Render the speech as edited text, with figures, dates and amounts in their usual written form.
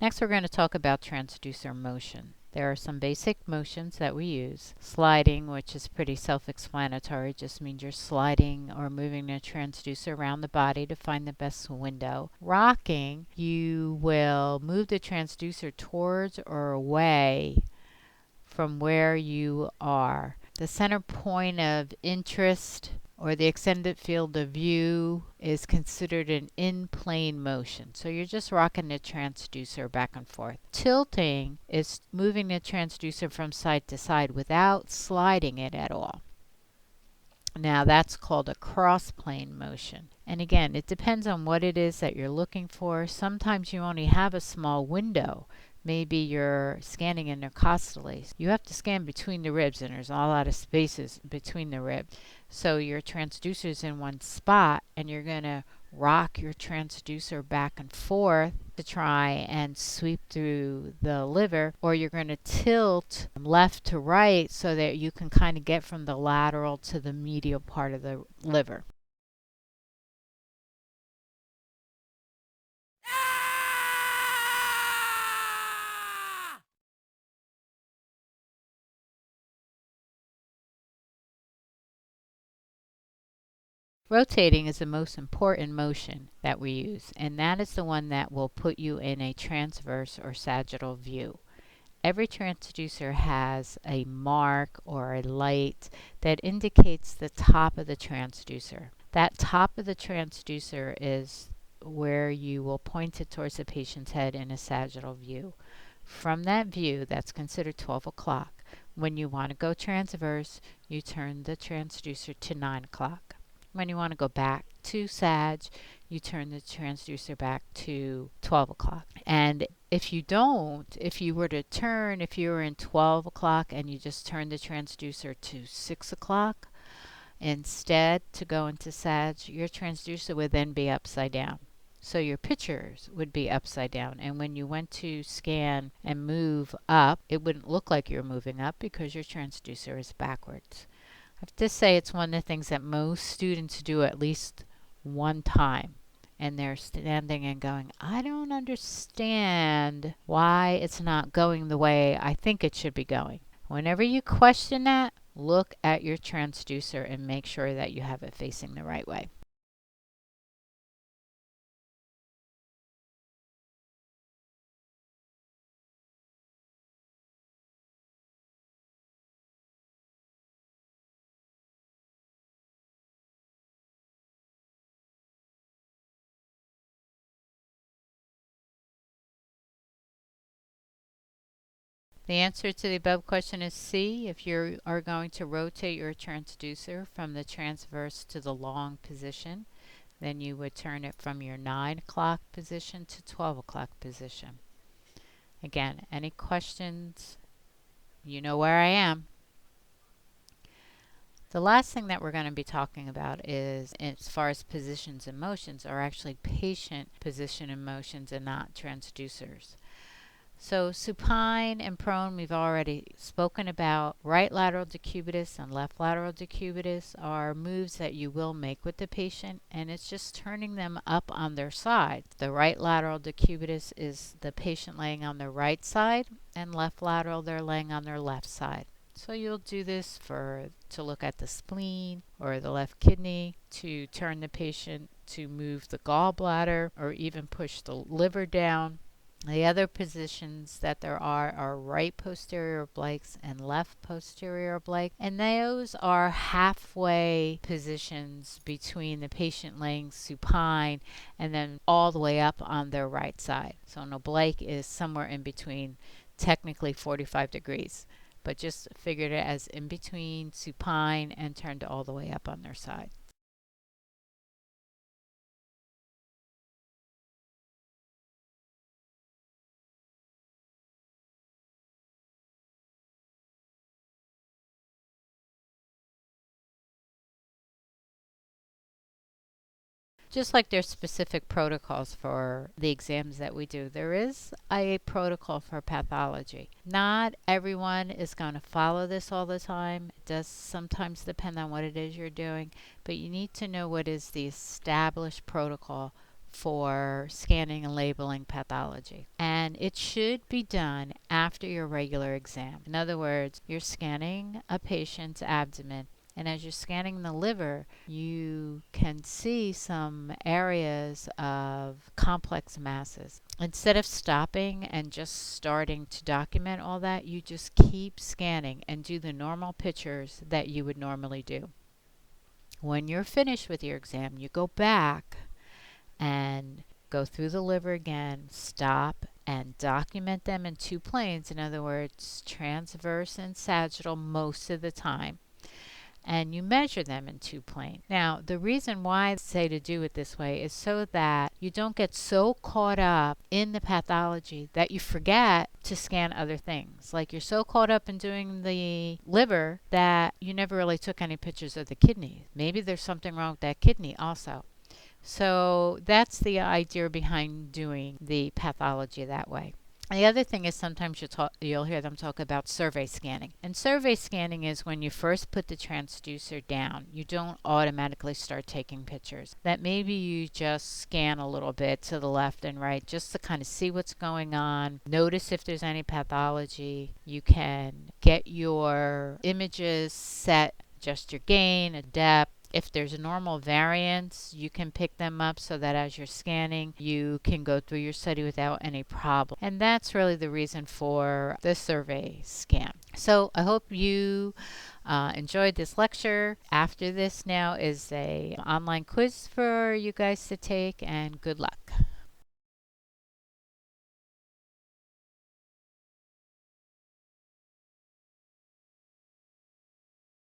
Next, we're going to talk about transducer motion. There are some basic motions that we use. Sliding, which is pretty self-explanatory, just means you're sliding or moving the transducer around the body to find the best window. Rocking, you will move the transducer towards or away from where you are. The center point of interest or the extended field of view is considered an in-plane motion. So you're just rocking the transducer back and forth. Tilting is moving the transducer from side to side without sliding it at all. Now that's called a cross-plane motion. And again, it depends on what it is that you're looking for. Sometimes you only have a small window. Maybe you're scanning intercostally. You have to scan between the ribs, and there's a lot of spaces between the ribs. So your transducer's in one spot, and you're going to rock your transducer back and forth to try and sweep through the liver, or you're going to tilt left to right so that you can kind of get from the lateral to the medial part of the liver. Rotating is the most important motion that we use, and that is the one that will put you in a transverse or sagittal view. Every transducer has a mark or a light that indicates the top of the transducer. That top of the transducer is where you will point it towards the patient's head in a sagittal view. From that view, that's considered 12 o'clock. When you want to go transverse, you turn the transducer to 9 o'clock. When you want to go back to sag, you turn the transducer back to 12 o'clock. And if you don't, if you were to turn, if you were in 12 o'clock and you just turn the transducer to 6 o'clock instead to go into sag, your transducer would then be upside down. So your pictures would be upside down. And when you went to scan and move up, it wouldn't look like you're moving up because your transducer is backwards. I have to say it's one of the things that most students do at least one time. And they're standing and going, I don't understand why it's not going the way I think it should be going. Whenever you question that, look at your transducer and make sure that you have it facing the right way. The answer to the above question is C. If you are going to rotate your transducer from the transverse to the long position, then you would turn it from your 9 o'clock position to 12 o'clock position. Again, any questions? You know where I am. The last thing that we're going to be talking about is, as far as positions and motions, are actually patient position and motions and not transducers. So supine and prone, we've already spoken about. Right lateral decubitus and left lateral decubitus are moves that you will make with the patient, and it's just turning them up on their side. The right lateral decubitus is the patient laying on their right side, and left lateral, they're laying on their left side. So you'll do this to look at the spleen or the left kidney, to turn the patient to move the gallbladder, or even push the liver down. The other positions that there are right posterior obliques and left posterior oblique, and those are halfway positions between the patient laying supine and then all the way up on their right side. So an oblique is somewhere in between, technically 45 degrees, but just figured it as in between supine and turned all the way up on their side. Just like there's specific protocols for the exams that we do, there is a protocol for pathology. Not everyone is going to follow this all the time. It does sometimes depend on what it is you're doing, but you need to know what is the established protocol for scanning and labeling pathology. And it should be done after your regular exam. In other words, you're scanning a patient's abdomen, and as you're scanning the liver, you can see some areas of complex masses. Instead of stopping and just starting to document all that, you just keep scanning and do the normal pictures that you would normally do. When you're finished with your exam, you go back and go through the liver again, stop and document them in two planes. In other words, transverse and sagittal most of the time. And you measure them in two planes. Now, the reason why I say to do it this way is so that you don't get so caught up in the pathology that you forget to scan other things. Like you're so caught up in doing the liver that you never really took any pictures of the kidney. Maybe there's something wrong with that kidney also. So that's the idea behind doing the pathology that way. The other thing is sometimes you'll hear them talk about survey scanning. And survey scanning is when you first put the transducer down. You don't automatically start taking pictures. That maybe you just scan a little bit to the left and right just to kind of see what's going on. Notice if there's any pathology. You can get your images set, adjust your gain, a depth. If there's a normal variance, you can pick them up so that as you're scanning, you can go through your study without any problem. And that's really the reason for the survey scan. So I hope you enjoyed this lecture. After this now is a online quiz for you guys to take, and good luck.